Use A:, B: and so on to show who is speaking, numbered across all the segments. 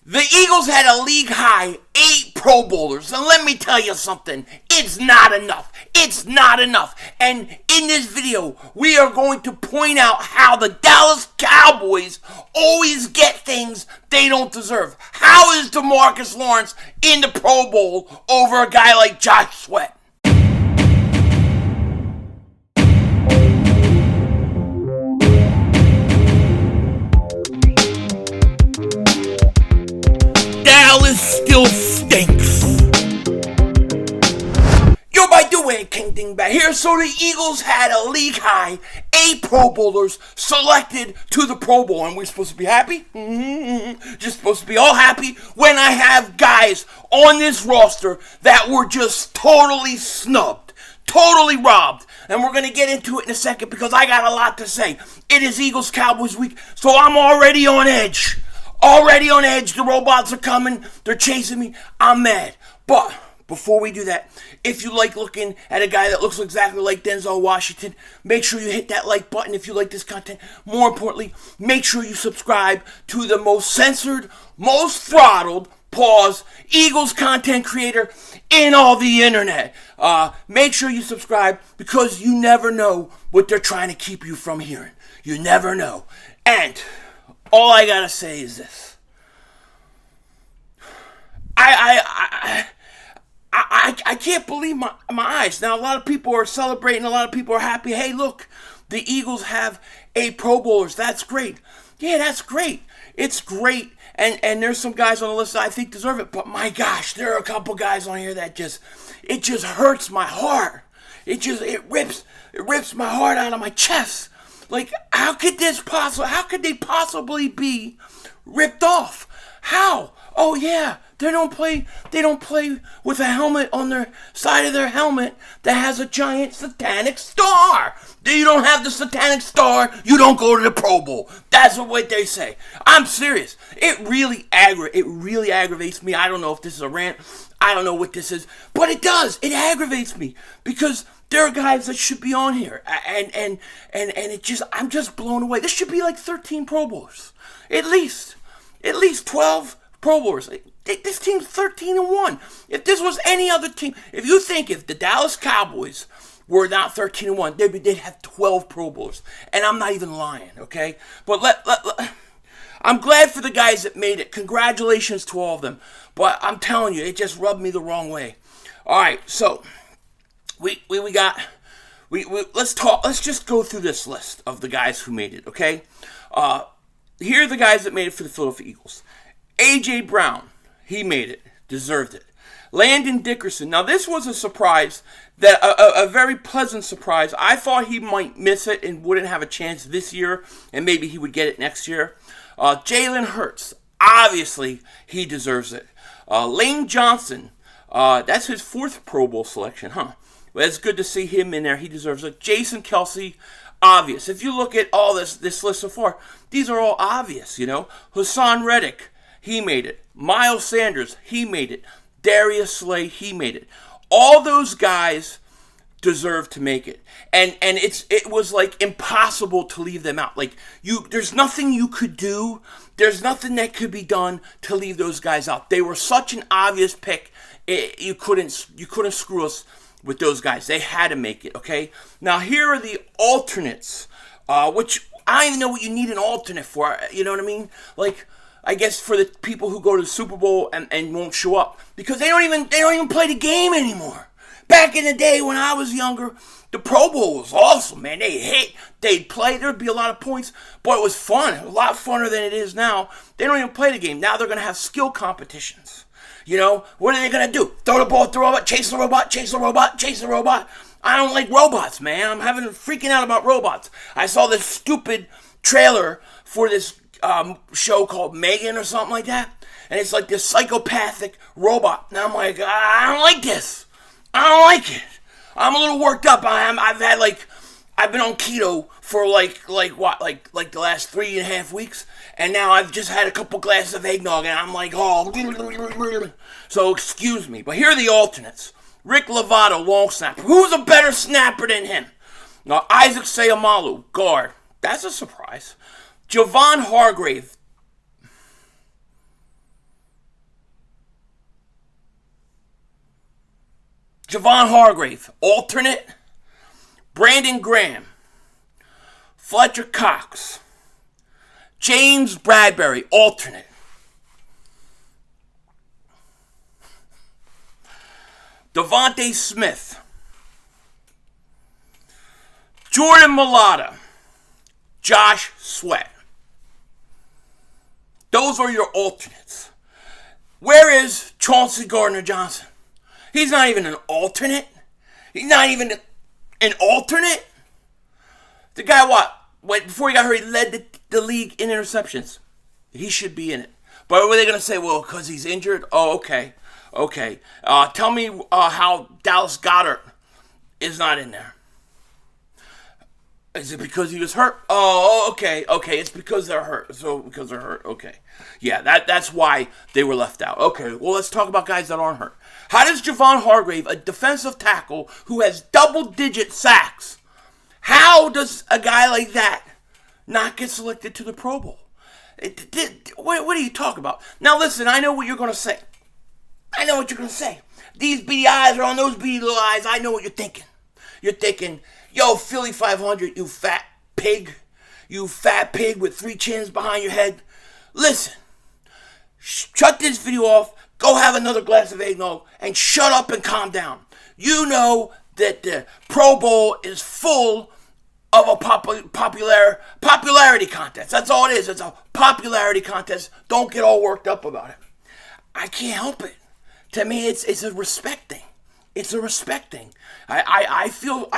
A: The Eagles had a league-high 8 Pro Bowlers, and let me tell you something, it's not enough. It's not enough. And in this video, we are going to point out how the Dallas Cowboys always get things they don't deserve. How is DeMarcus Lawrence in the Pro Bowl over a guy like Josh Sweat? Dallas still stinks. Yo, by the way, King Dingbat here. So the Eagles had a league high 8 Pro Bowlers selected to the Pro Bowl, and we're supposed to be happy? Just supposed to be all happy when I have guys on this roster that were just totally snubbed, totally robbed. And we're going to get into it in a second because I got a lot to say. It is Eagles Cowboys week, so I'm already on edge. Already on edge. The robots are coming. They're chasing me. I'm mad. But before we do that, if you like looking at a guy that looks exactly like Denzel Washington, make sure you hit that like button if you like this content. More importantly, make sure you subscribe to the most censored, most throttled, Eagles content creator in all the internet. Make sure you subscribe because you never know what they're trying to keep you from hearing. You never know. And all I gotta say is this. I can't believe my eyes. Now, a lot of people are celebrating. A lot of people are happy. Hey, look, the Eagles have 8 Pro Bowlers. That's great. Yeah, that's great. It's great. And there's some guys on the list that I think deserve it. But my gosh, there are a couple guys on here that just hurts my heart. It rips my heart out of my chest. Like, how could they possibly be ripped off? How? Oh yeah, they don't play with a helmet on their side of their helmet that has a giant satanic star. You don't have the satanic star, you don't go to the Pro Bowl. That's what they say. I'm serious. It really aggravates me. I don't know if this is a rant. I don't know what this is, but it does. It aggravates me because there are guys that should be on here, and I'm just blown away. This should be like 13 Pro Bowlers, at least 12 Pro Bowlers. This team's 13-1. If this was any other team, if the Dallas Cowboys were not 13-1, they'd have 12 Pro Bowlers, and I'm not even lying, okay? But I'm glad for the guys that made it. Congratulations to all of them. But I'm telling you, it just rubbed me the wrong way. All right, so let's talk. Let's just go through this list of the guys who made it. Okay, here are the guys that made it for the Philadelphia Eagles. A.J. Brown, he made it, deserved it. Landon Dickerson. Now this was a surprise, a very pleasant surprise. I thought he might miss it and wouldn't have a chance this year, and maybe he would get it next year. Jalen Hurts, obviously he deserves it. Lane Johnson, that's his 4th Pro Bowl selection, huh? Well, it's good to see him in there. He deserves it. Jason Kelsey, obvious. If you look at all this list so far, these are all obvious, you know. Hassan Reddick, he made it. Miles Sanders, he made it. Darius Slay, he made it. All those guys deserve to make it. And it was like impossible to leave them out. Like there's nothing you could do. There's nothing that could be done to leave those guys out. They were such an obvious pick. You couldn't screw us with those guys. They had to make it, okay? Now here are the alternates, which I don't even know what you need an alternate for. You know what I mean? Like, I guess for the people who go to the Super Bowl and won't show up because they don't even play the game anymore. Back in the day when I was younger, the Pro Bowl was awesome, man. They'd play, there'd be a lot of points, but it was fun. A lot funner than it is now. They don't even play the game. Now they're going to have skill competitions. You know, what are they going to do? Throw the ball at the robot, chase the robot, chase the robot, chase the robot. I don't like robots, man. I'm freaking out about robots. I saw this stupid trailer for this show called Megan or something like that, and it's like this psychopathic robot. And I'm like, I don't like this. I don't like it. I'm a little worked up. I've been on keto for like the last 3.5 weeks, and now I've just had a couple glasses of eggnog, and I'm like, oh. So excuse me, but here are the alternates. Rick Lovato, long snapper. Who's a better snapper than him? Now, Isaac Seumalo, guard. That's a surprise. Javon Hargrave. Javon Hargrave, alternate. Brandon Graham. Fletcher Cox. James Bradberry, alternate. Devontae Smith. Jordan Mailata. Josh Sweat. Those are your alternates. Where is Chauncey Gardner-Johnson? He's not even an alternate. He's not even an alternate. The guy, before he got hurt, he led the league in interceptions. He should be in it. But were they going to say, well, because he's injured? Oh, okay. Okay. Tell me how Dallas Goedert is not in there. Is it because he was hurt? Oh, okay. Okay, it's because they're hurt. So, because they're hurt. Okay. Yeah, that's why they were left out. Okay, well, let's talk about guys that aren't hurt. How does Javon Hargrave, a defensive tackle who has double-digit sacks, how does a guy like that not get selected to the Pro Bowl? What are you talking about? Now, listen, I know what you're going to say. These beady eyes are on those beady little eyes. I know what you're thinking. You're thinking, yo, Philly 500, you fat pig. You fat pig with 3 chins behind your head. Listen, shut this video off. Go have another glass of eggnog and shut up and calm down. You know that the Pro Bowl is full of a popularity contest. That's all it is. It's a popularity contest. Don't get all worked up about it. I can't help it. To me, it's a respect thing. It's a respect thing. I feel.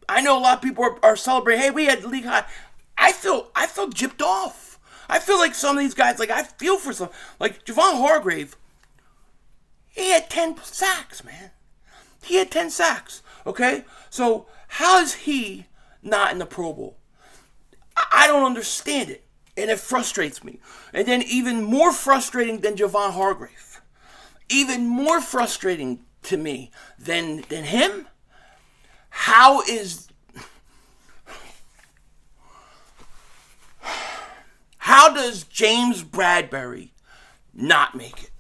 A: I know a lot of people are celebrating. Hey, we had the league high. I feel gypped off. I feel like some of these guys. Like I feel for some. Like Javon Hargrave. He had 10 sacks, man. He had 10 sacks. Okay, so how is he not in the Pro Bowl? I don't understand it, and it frustrates me. And then even more frustrating than Javon Hargrave, even more frustrating to me than him. How does James Bradberry not make it?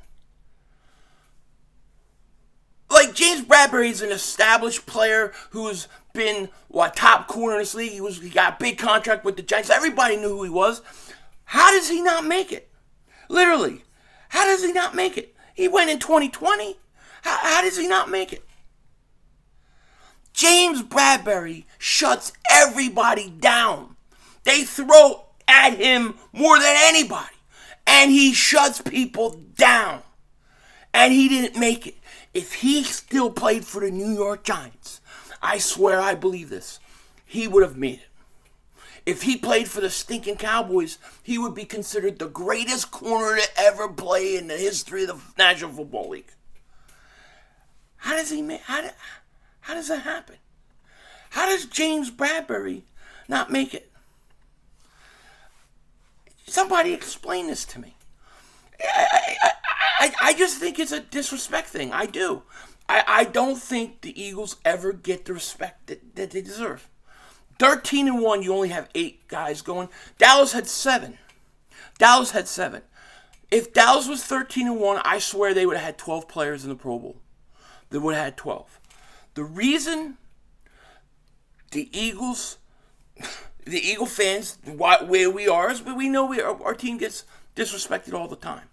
A: Like, James Bradberry is an established player who's been top corner in this league. He got a big contract with the Giants. Everybody knew who he was. How does he not make it? Literally, how does he not make it? He went in 2020. How does he not make it? James Bradberry shuts everybody down. They throw at him more than anybody. And he shuts people down. And he didn't make it. If he still played for the New York Giants, I swear I believe this, he would have made it. If he played for the stinking Cowboys, he would be considered the greatest corner to ever play in the history of the National Football League. How does that happen? How does James Bradberry not make it? Somebody explain this to me. I just think it's a disrespect thing. I do. I don't think the Eagles ever get the respect that they deserve. 13-1, you only have 8 guys going. Dallas had 7. If Dallas was 13-1, I swear they would have had 12 players in the Pro Bowl. They would have had 12. The reason the Eagle fans, where we are, is we know our team gets disrespected all the time.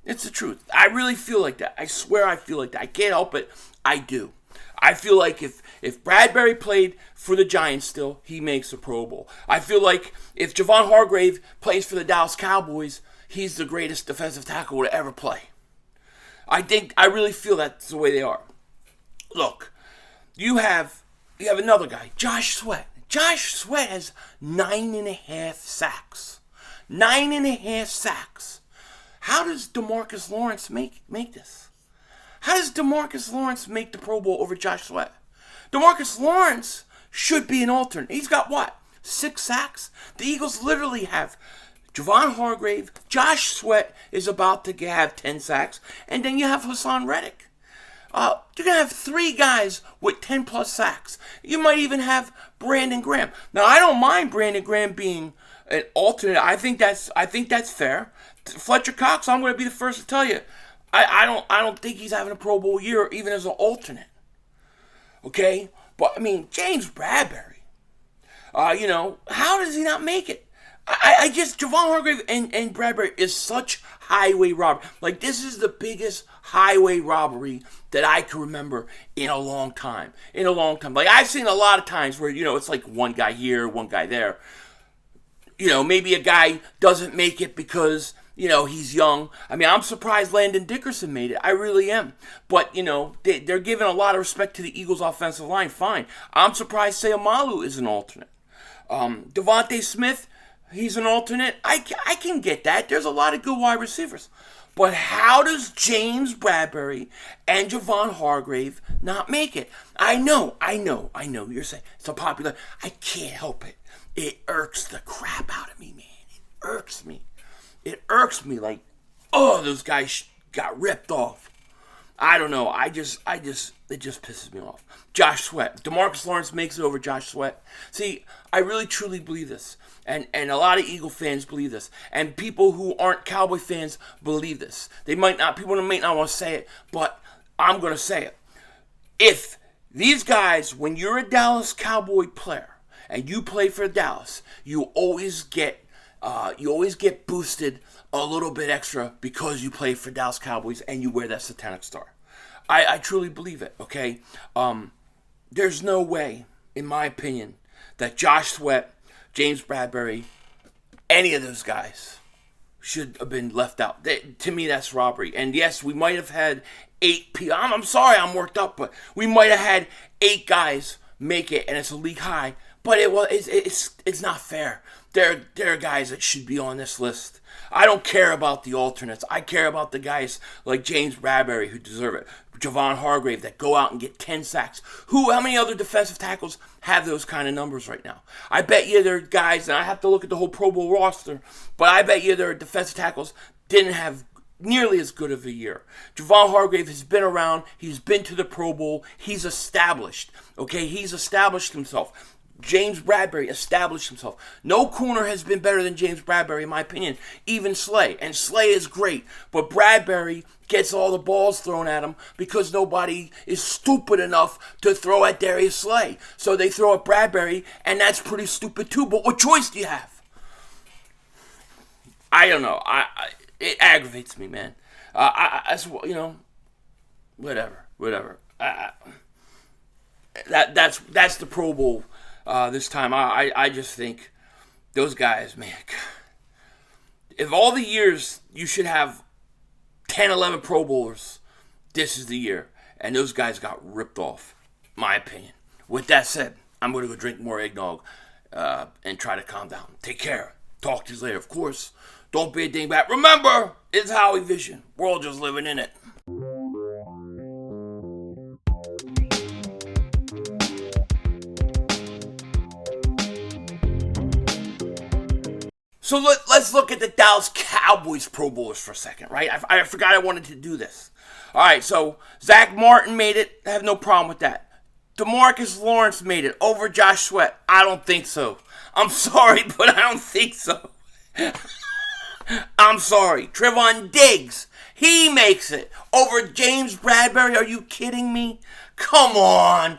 A: It's the truth. I really feel like that. I swear I feel like that. I can't help it. I do. I feel like if Bradberry played for the Giants still, he makes a Pro Bowl. I feel like if Javon Hargrave plays for the Dallas Cowboys, he's the greatest defensive tackle to ever play. I really feel that's the way they are. Look, you have another guy, Josh Sweat. Josh Sweat has 9.5 sacks. 9.5 sacks. How does DeMarcus Lawrence make this? How does DeMarcus Lawrence make the Pro Bowl over Josh Sweat? DeMarcus Lawrence should be an alternate. He's got 6 sacks? The Eagles literally have Javon Hargrave. Josh Sweat is about to have 10 sacks. And then you have Hassan Reddick. You're going to have 3 guys with 10-plus sacks. You might even have Brandon Graham. Now, I don't mind Brandon Graham being an alternate. I think that's fair. Fletcher Cox, I'm going to be the first to tell you, I don't think he's having a Pro Bowl year even as an alternate. Okay? But, I mean, James Bradberry, how does he not make it? Javon Hargrave and Bradberry is such highway robbery. Like, this is the biggest highway robbery that I can remember in a long time. Like, I've seen a lot of times where, it's like one guy here, one guy there. Maybe a guy doesn't make it because, he's young. I mean, I'm surprised Landon Dickerson made it. I really am. But, they're giving a lot of respect to the Eagles' offensive line. Fine. I'm surprised Seumalo is an alternate. Devontae Smith, he's an alternate. I can get that. There's a lot of good wide receivers. But how does James Bradberry and Javon Hargrave not make it? I know. You're saying it's a popular. I can't help it. It irks the crap out of me, man. It irks me like, those guys got ripped off. I don't know. It just pisses me off. Josh Sweat. DeMarcus Lawrence makes it over Josh Sweat. See, I really truly believe this. And a lot of Eagle fans believe this. And people who aren't Cowboy fans believe this. People might not want to say it, but I'm going to say it. If these guys, when you're a Dallas Cowboy player and you play for Dallas, you always get boosted a little bit extra because you play for Dallas Cowboys and you wear that satanic star. I truly believe it, okay? There's no way, in my opinion, that Josh Sweat, James Bradberry, any of those guys should have been left out. To me, that's robbery. And yes, we might have had 8 people. I'm sorry I'm worked up, but we might have had 8 guys make it, and it's a league high. But it's not fair. There are guys that should be on this list. I don't care about the alternates. I care about the guys like James Bradberry who deserve it. Javon Hargrave that go out and get 10 sacks. How many other defensive tackles have those kind of numbers right now? I bet you there are guys, and I have to look at the whole Pro Bowl roster, but I bet you there are defensive tackles didn't have nearly as good of a year. Javon Hargrave has been around. He's been to the Pro Bowl. He's established. Okay, he's established himself. James Bradberry established himself. No corner has been better than James Bradberry, in my opinion. Even Slay. And Slay is great. But Bradberry gets all the balls thrown at him because nobody is stupid enough to throw at Darius Slay. So they throw at Bradberry, and that's pretty stupid too. But what choice do you have? I don't know. It aggravates me, man. Whatever. That's the Pro Bowl. This time, I just think those guys, man, if all the years you should have 10, 11 Pro Bowlers, this is the year. And those guys got ripped off, my opinion. With that said, I'm going to go drink more eggnog and try to calm down. Take care. Talk to you later. Of course, don't be a dingbat. Remember, it's Howie Vision. We're all just living in it. So let's look at the Dallas Cowboys Pro Bowlers for a second, right? I forgot I wanted to do this. All right, so Zach Martin made it. I have no problem with that. DeMarcus Lawrence made it over Josh Sweat. I don't think so. I'm sorry, but I don't think so. I'm sorry. Trevon Diggs, he makes it over James Bradberry. Are you kidding me? Come on.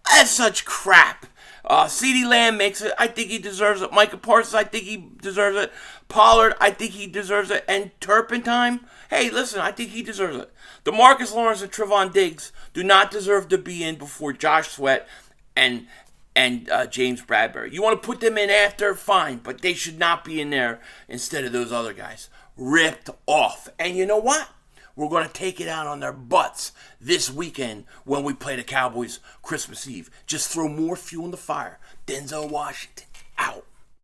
A: That's such crap. CeeDee Lamb makes it. I think he deserves it. Micah Parsons, I think he deserves it. Pollard, I think he deserves it. And Turpentine, hey, listen, I think he deserves it. DeMarcus Lawrence and Trevon Diggs do not deserve to be in before Josh Sweat and James Bradberry. You want to put them in after, fine, but they should not be in there instead of those other guys. Ripped off. And you know what? We're going to take it out on their butts this weekend when we play the Cowboys Christmas Eve. Just throw more fuel in the fire. Denzel Washington, out.